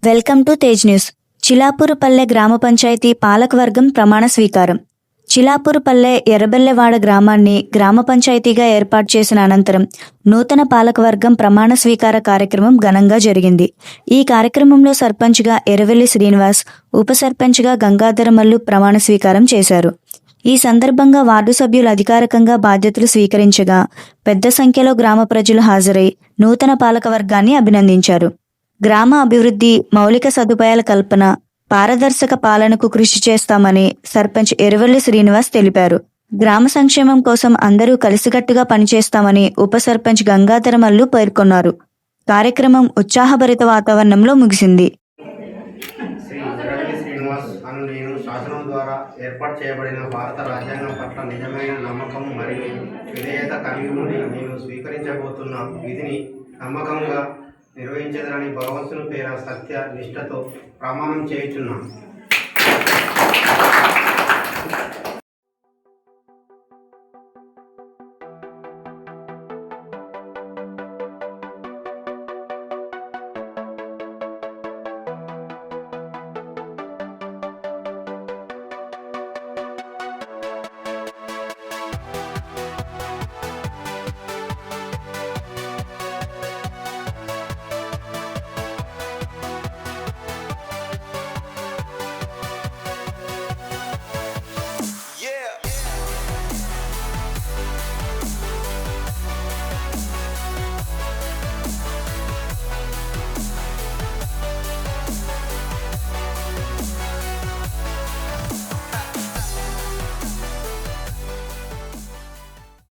Welcome to Tej news. Chilapurupalle గ్రామ పంచాయతీ పాలకవర్గం ప్రమాణ స్వీకారం. చిలాపూరుపల్లె ఎర్రబెల్లెవాడ గ్రామాన్ని గ్రామ పంచాయతీగా ఏర్పాటు చేసిన అనంతరం నూతన పాలకవర్గం ప్రమాణ స్వీకార కార్యక్రమం ఘనంగా జరిగింది. ఈ కార్యక్రమంలో సర్పంచ్గా ఎర్రవెల్లి శ్రీనివాస్, ఉప సర్పంచ్గా గంగాధరమల్లు ప్రమాణ స్వీకారం చేశారు. ఈ సందర్భంగా వార్డు సభ్యులు అధికారికంగా బాధ్యతలు స్వీకరించగా పెద్ద సంఖ్యలో గ్రామ ప్రజలు హాజరై నూతన పాలకవర్గాన్ని అభినందించారు. గ్రామ అభివృద్ధి, మౌలిక సదుపాయాల కల్పన, పారదర్శక పాలనకు కృషి చేస్తామని సర్పంచ్ ఎర్రవెల్లి శ్రీనివాస్ తెలిపారు. గ్రామ సంక్షేమం కోసం అందరూ కలిసికట్టుగా పనిచేస్తామని ఉప సర్పంచ్ గంగాధరమల్లు పేర్కొన్నారు. కార్యక్రమం ఉత్సాహభరిత వాతావరణంలో ముగిసింది. శ్రీ ఎర్రవెల్లి శ్రీనివాస్ అను నేను శాసనం ద్వారా ఏర్పాటు చేయబడిన భారత రాజ్యాంగం పట్ల నిజమైన నమ్మకం మరియు విధేయత కలిగి ఉండి నేను స్వీకరించబోతున్న విధిని నమ్మకంగా నిర్వహించదనని భగవంతుని పేర సత్య నిష్ఠతో ప్రమాణం చేయుచున్నాను.